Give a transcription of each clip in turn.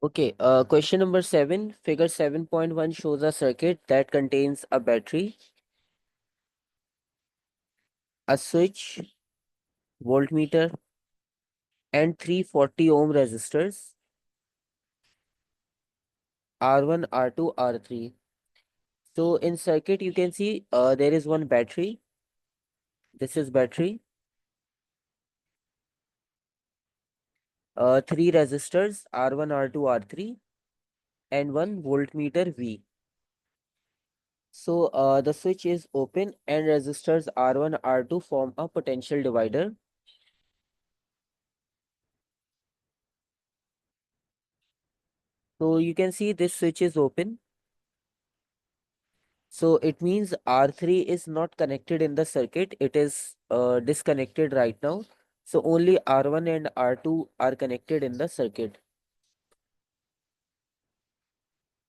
Okay, question number 7. Figure 7.1 shows a circuit that contains a battery, a switch, voltmeter, and three 40 ohm resistors R1, R2, R3. So in circuit, you can see there is one battery. This is battery. Three resistors R1, R2, R3, and one voltmeter V. So the switch is open and resistors R1, R2 form a potential divider. So you can see this switch is open. So it means R3 is not connected in the circuit. It is disconnected right now. So only R1 and R2 are connected in the circuit.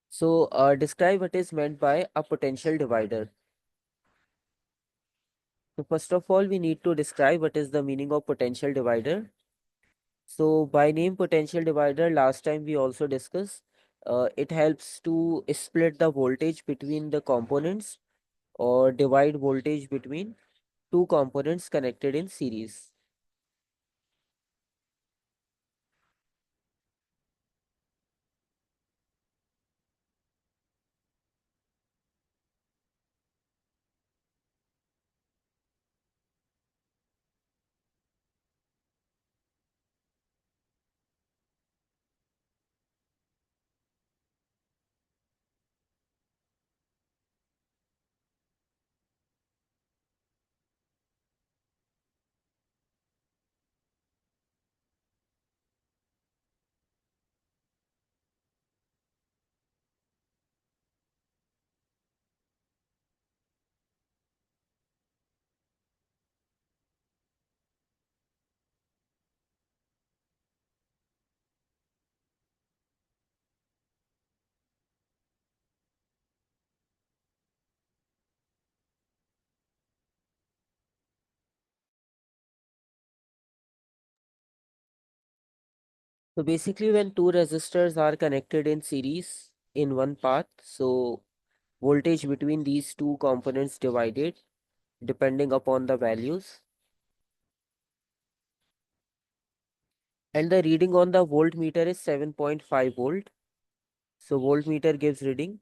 So describe what is meant by a potential divider. So first of all, we need to describe what is the meaning of potential divider. So by name potential divider, last time we also discussed, it helps to split the voltage between the components or divide voltage between two components connected in series. So basically, when two resistors are connected in series in one path, so voltage between these two components divided depending upon the values. And the reading on the voltmeter is 7.5 volt. So voltmeter gives reading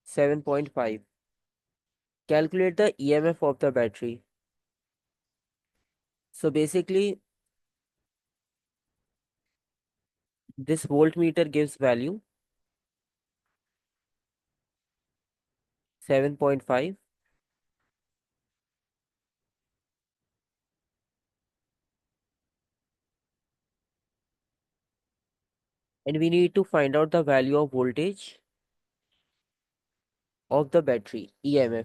7.5. Calculate the EMF of the battery. So basically, this voltmeter gives value 7.5, and we need to find out the value of voltage of the battery, EMF.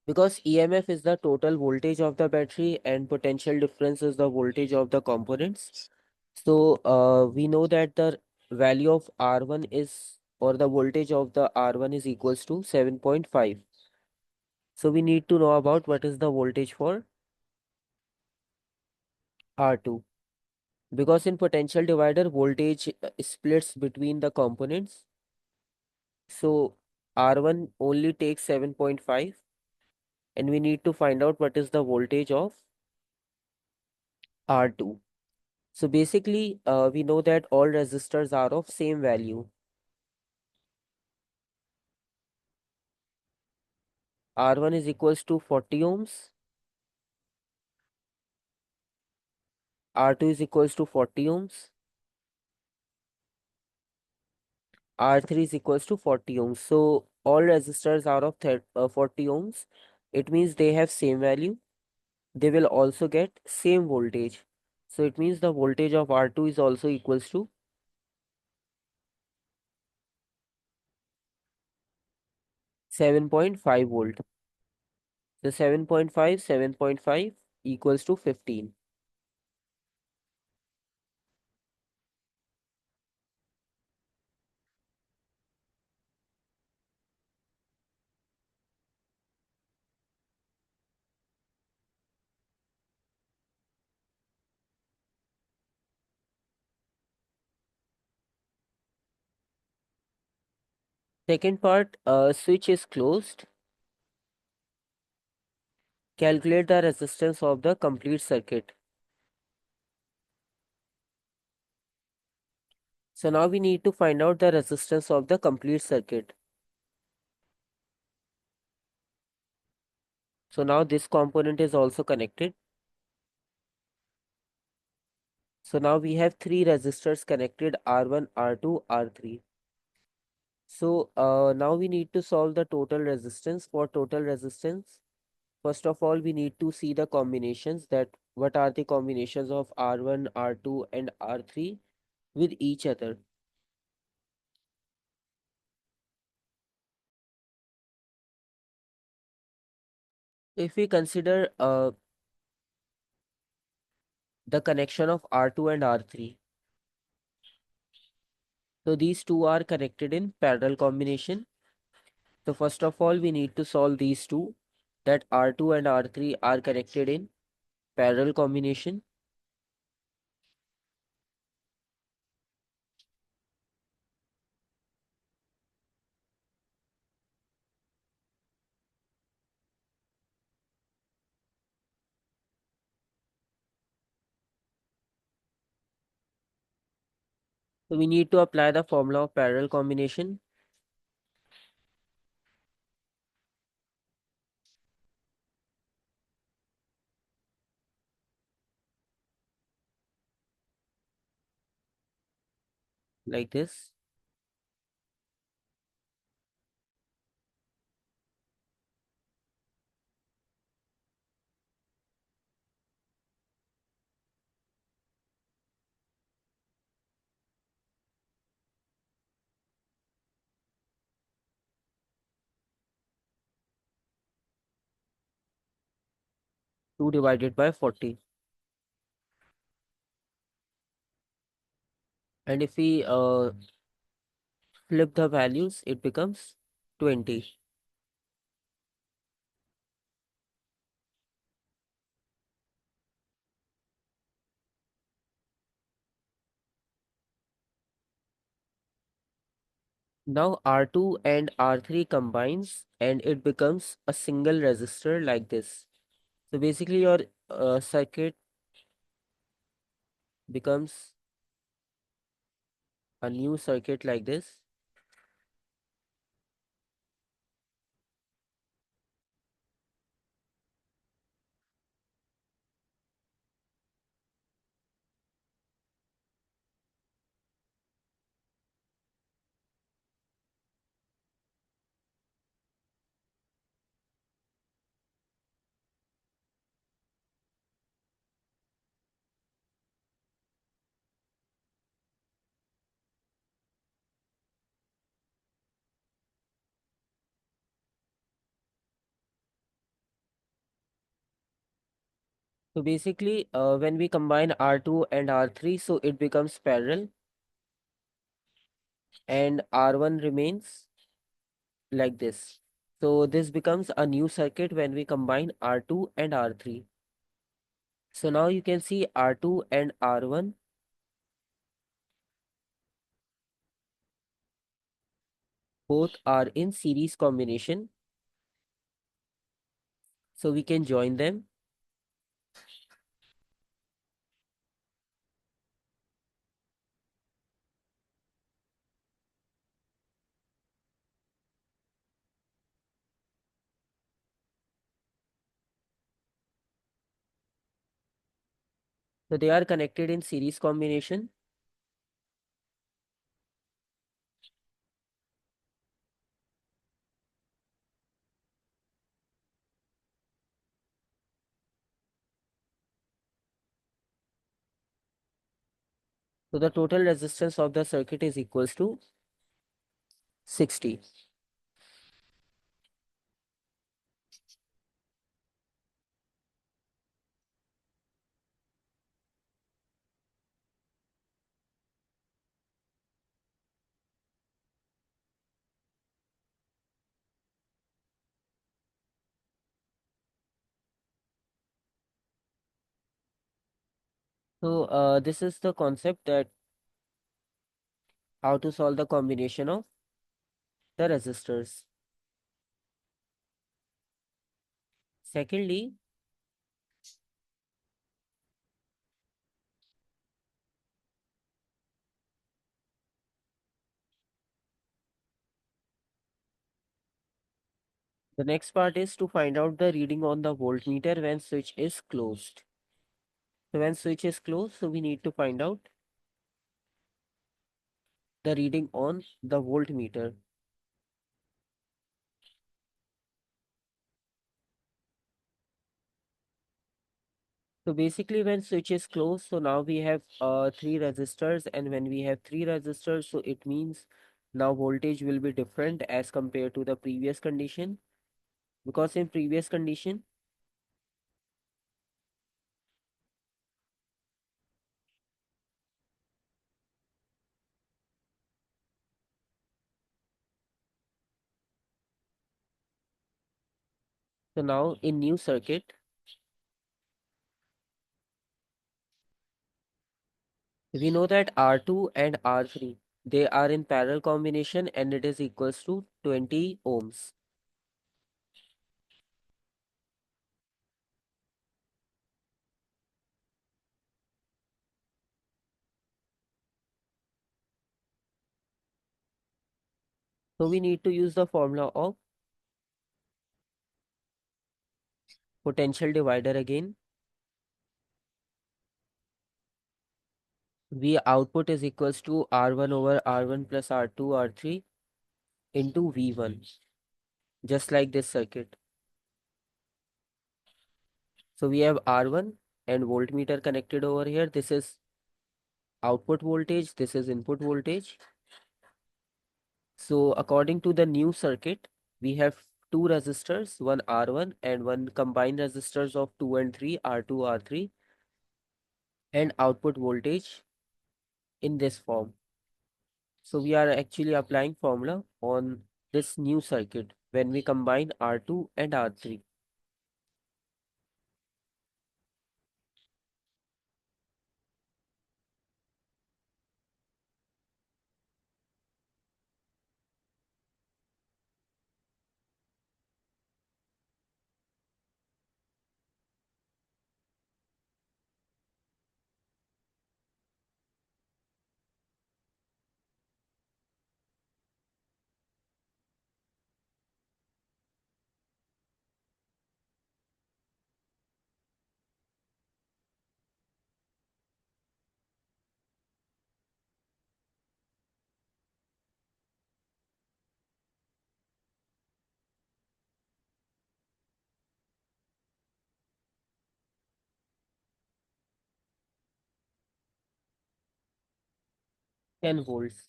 Because EMF is the total voltage of the battery and potential difference is the voltage of the components. So we know that the value of R1 is, or the voltage of the R1 is equals to 7.5. So we need to know about what is the voltage for R2. Because in potential divider, voltage splits between the components. So R1 only takes 7.5 and we need to find out what is the voltage of R2. So basically, we know that all resistors are of same value. R1 is equals to 40 ohms. R2 is equals to 40 ohms. R3 is equals to 40 ohms. So all resistors are of 40 ohms. It means they have same value. They will also get same voltage. So it means the voltage of R2 is also equals to 7.5 volt. So 7.5 equals to 15. Second part, switch is closed. Calculate the resistance of the complete circuit. So now we need to find out the resistance of the complete circuit. So now this component is also connected. So now we have three resistors connected, R1, R2, R3. So now we need to solve the total resistance. For total resistance, first of all, we need to see the combinations, that what are the combinations of R1, R2 and R3 with each other. If we consider the connection of R2 and R3, so these two are connected in parallel combination. So first of all, we need to solve these two, that R2 and R3 are connected in parallel combination. So we need to apply the formula of parallel combination. Like this. 2 divided by 40. And if we flip the values, it becomes 20. Now R2 and R3 combines and it becomes a single resistor like this. So basically your circuit becomes a new circuit like this. So basically when we combine R2 and R3, so it becomes parallel and R1 remains like this. So this becomes a new circuit when we combine R2 and R3. So now you can see R2 and R1 both are in series combination. So we can join them. So they are connected in series combination. So the total resistance of the circuit is equals to 60. So this is the concept, that how to solve the combination of the resistors. Secondly, the next part is to find out the reading on the voltmeter when switch is closed. So when switch is closed, so we need to find out the reading on the voltmeter. So basically when switch is closed, so now we have three resistors, and when we have three resistors, so it means now voltage will be different as compared to the previous condition, because in previous condition, so now in new circuit, we know that R2 and R3, they are in parallel combination and it is equals to 20 ohms. So we need to use the formula of potential divider again. V output is equals to R1 over R1 plus R2 R3 into V1, just like this circuit. So we have R1 and voltmeter connected over here. This is output voltage, this is input voltage. So according to the new circuit, we have two resistors, one R1 and one combined resistors of 2 and 3, R2, R3, and output voltage in this form. So we are actually applying formula on this new circuit when we combine R2 and R3. Ten volts.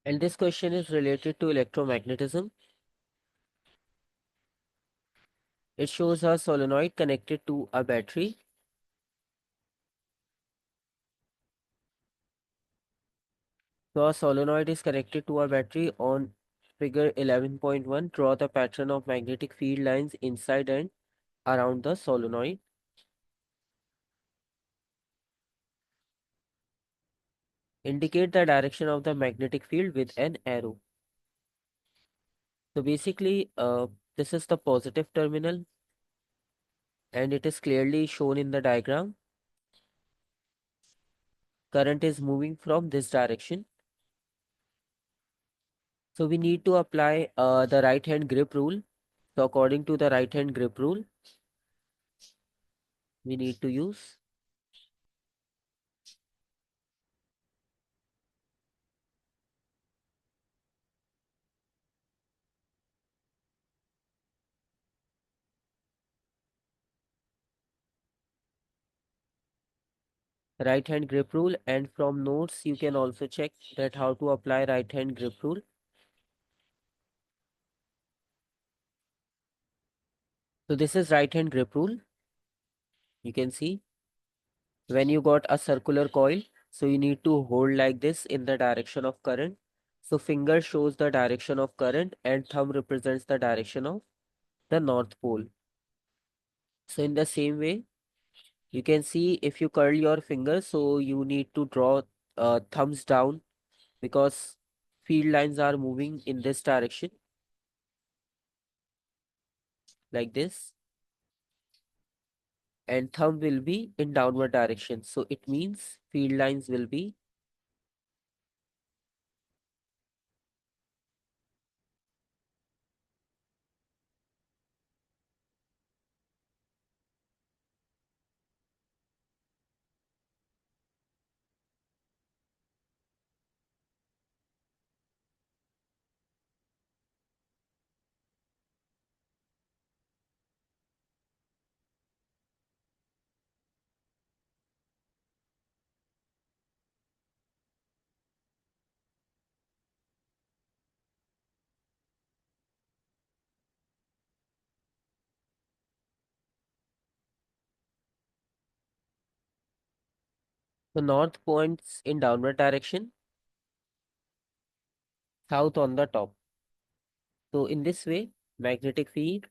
And this question is related to electromagnetism. It shows a solenoid connected to a battery. So a solenoid is connected to a battery. On figure 11.1, draw the pattern of magnetic field lines inside and around the solenoid. Indicate the direction of the magnetic field with an arrow. So basically, this is the positive terminal and it is clearly shown in the diagram. Current is moving from this direction. So we need to apply the right hand grip rule. So according to the right hand grip rule, we need to use right hand grip rule, and from notes you can also check that how to apply right hand grip rule. So this is right hand grip rule. You can see. When you got a circular coil, so you need to hold like this in the direction of current. So finger shows the direction of current and thumb represents the direction of the north pole. So in the same way, you can see if you curl your finger, so you need to draw thumbs down because field lines are moving in this direction like this, and thumb will be in downward direction. So it means field lines will be the north points in downward direction, south on the top. So in this way, magnetic field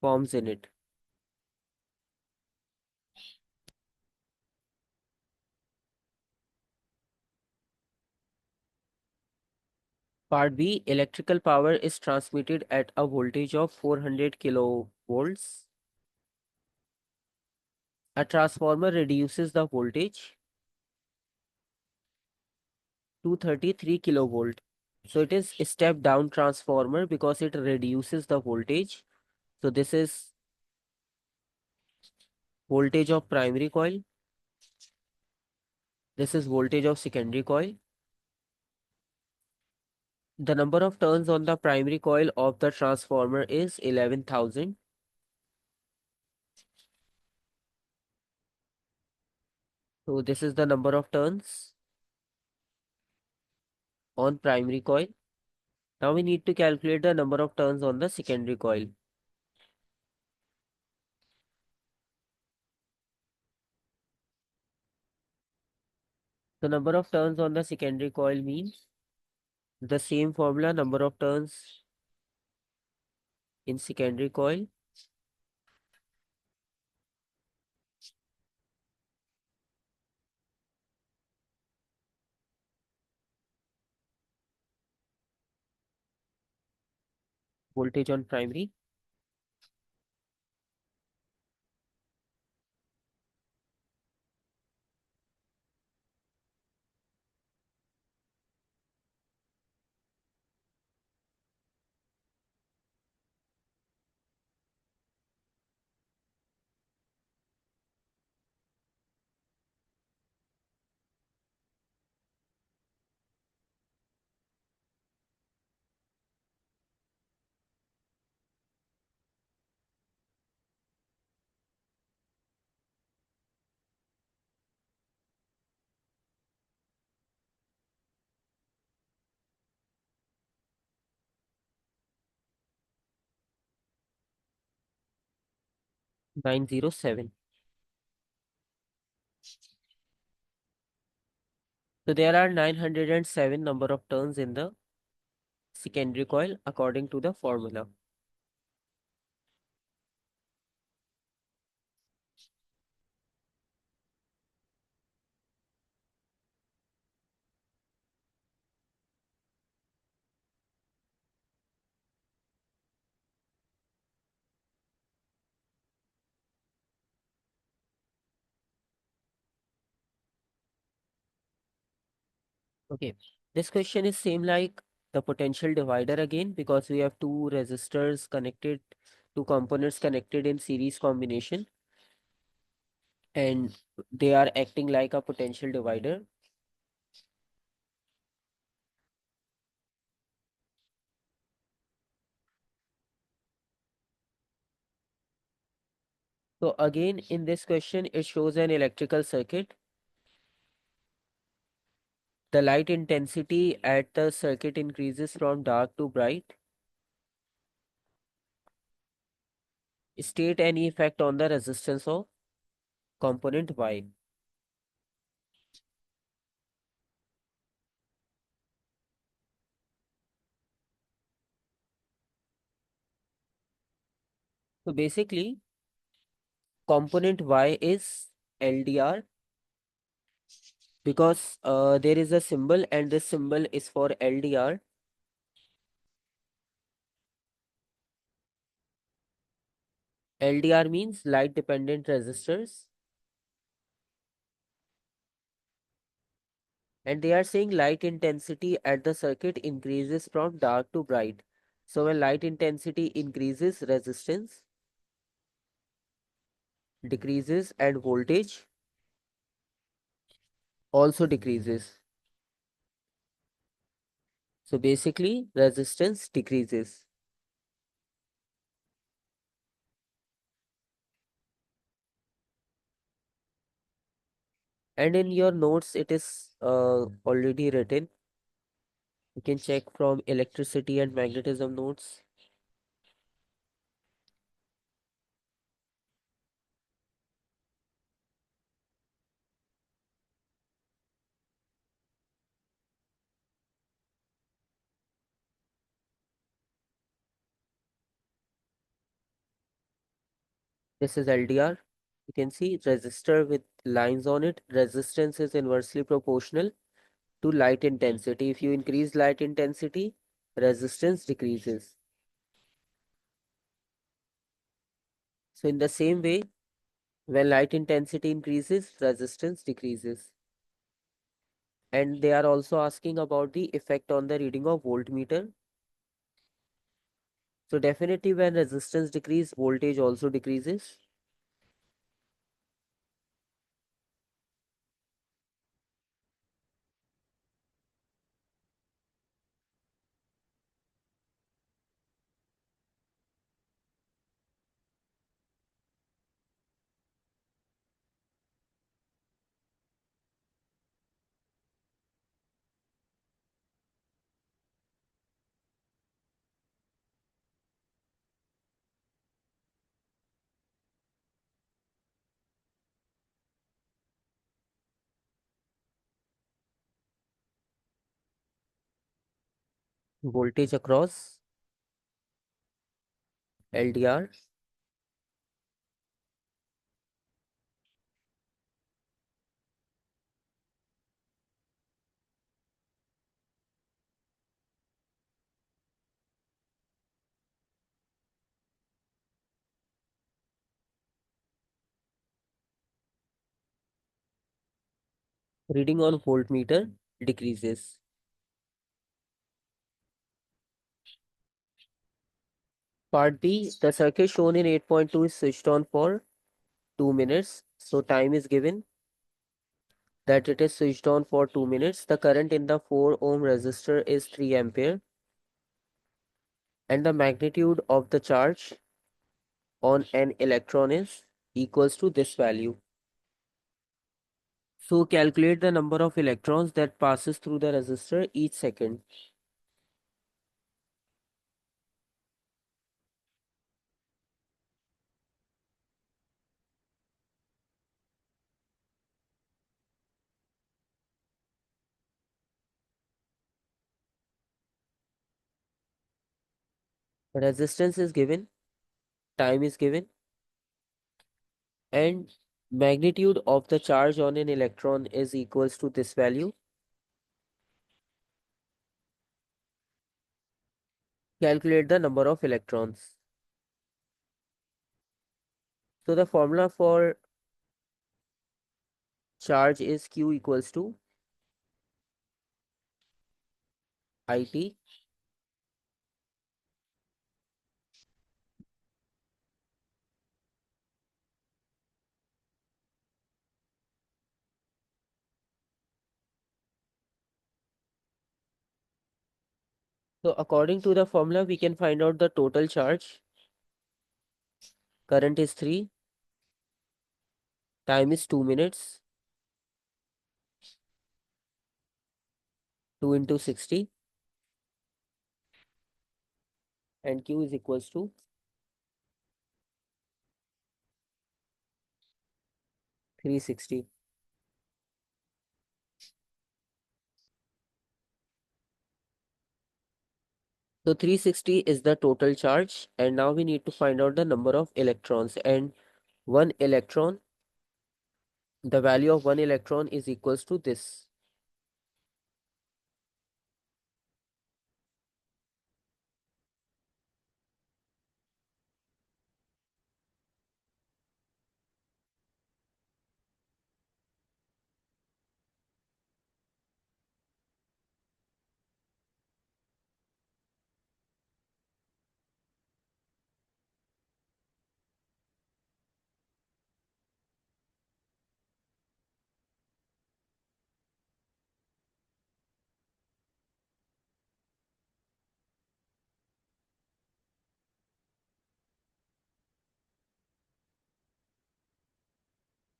forms in it. Part B, electrical power is transmitted at a voltage of 400 kilovolts. A transformer reduces the voltage to 33 kilovolt. So it is a step down transformer because it reduces the voltage. So this is voltage of primary coil. This is voltage of secondary coil. The number of turns on the primary coil of the transformer is 11,000. So this is the number of turns on primary coil. Now we need to calculate the number of turns on the secondary coil. The number of turns on the secondary coil means the same formula, number of turns in secondary coil, voltage on primary. (907). So there are 907 number of turns in the secondary coil according to the formula. Okay, this question is same like the potential divider again because we have two resistors connected, two components connected in series combination, and they are acting like a potential divider. So again, in this question, it shows an electrical circuit. The light intensity at the circuit increases from dark to bright. State any effect on the resistance of component Y. So basically, component Y is LDR because there is a symbol and this symbol is for LDR. LDR means light dependent resistors, and they are saying light intensity at the circuit increases from dark to bright. So when light intensity increases, resistance decreases and voltage also decreases. So basically, resistance decreases. And in your notes, it is already written. You can check from electricity and magnetism notes. This is LDR. You can see resistor with lines on it. Resistance is inversely proportional to light intensity. If you increase light intensity, resistance decreases. So in the same way, when light intensity increases, resistance decreases. And they are also asking about the effect on the reading of voltmeter. So definitely when resistance decrease, voltage also decreases. Voltage across LDR, reading on voltmeter decreases. Part B, the circuit shown in 8.2 is switched on for 2 minutes. So time is given that it is switched on for 2 minutes. The current in the 4 ohm resistor is 3 ampere and the magnitude of the charge on an electron is equals to this value. So calculate the number of electrons that passes through the resistor each second. Resistance is given, time is given, and magnitude of the charge on an electron is equals to this value. Calculate the number of electrons. So the formula for charge is Q equals to IT. So according to the formula, we can find out the total charge. Current is 3, time is 2 minutes, 2 into 60, and Q is equals to 360. So 360 is the total charge, and now we need to find out the number of electrons. And one electron, the value of one electron is equals to this.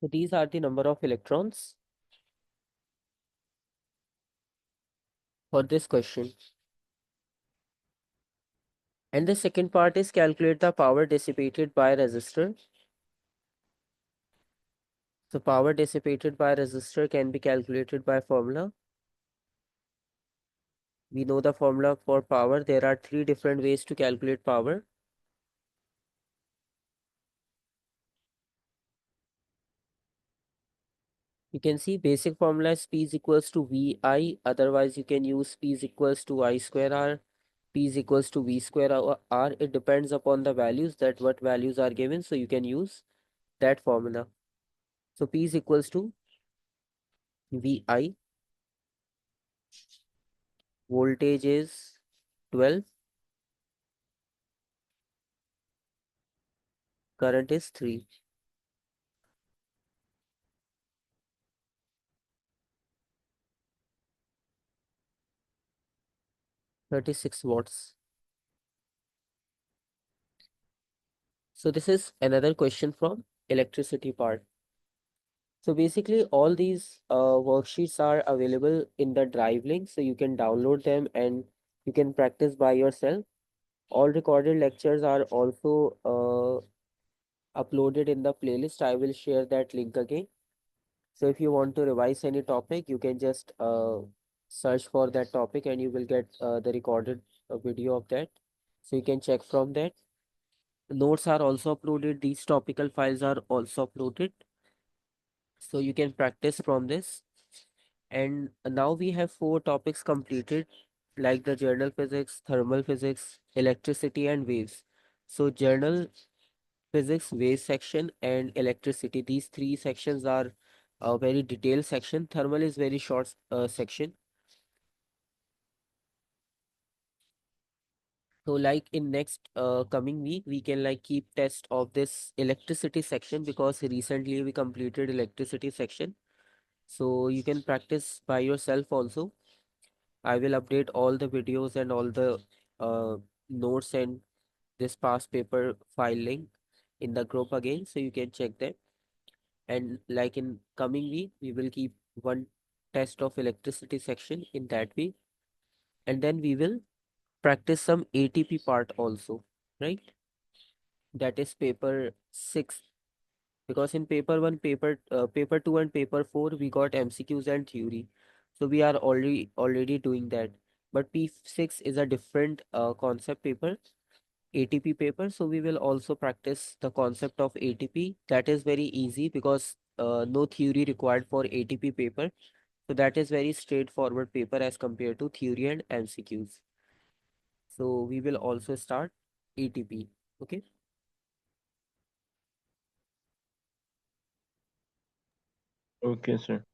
So these are the number of electrons for this question. And the second part is calculate the power dissipated by resistor. So power dissipated by resistor can be calculated by formula. We know the formula for power. There are three different ways to calculate power. You can see basic formula is P is equals to VI. Otherwise, you can use P is equals to I square R. P is equals to V square R. It depends upon the values, that what values are given. So you can use that formula. So P is equals to VI. Voltage is 12. Current is 3. 36 watts. So this is another question from electricity part. So basically all these worksheets are available in the Drive link, so you can download them and you can practice by yourself. All recorded lectures are also uploaded in the playlist. I will share that link again. So if you want to revise any topic, you can just search for that topic and you will get the recorded video of that. So you can check from that. Notes are also uploaded. These topical files are also uploaded. So you can practice from this. And now we have four topics completed, like the journal physics, thermal physics, electricity, and waves. So journal physics, wave section, and electricity. These three sections are a very detailed section. Thermal is very short section. So like in next coming week, we can like keep test of this electricity section because recently we completed electricity section. So you can practice by yourself also. I will update all the videos and all the uh, notes and this past paper file link in the group again, so you can check them. And like in coming week, we will keep one test of electricity section in that week, and then we will practice some ATP part also, right? That is paper 6. Because in paper 1, paper 2 and paper 4 we got MCQs and theory. So we are already doing that. But P6 is a different concept paper, ATP paper. So we will also practice the concept of ATP. That is very easy because no theory required for ATP paper. So that is very straightforward paper as compared to theory and MCQs. So we will also start ATP. Okay. Okay, sir.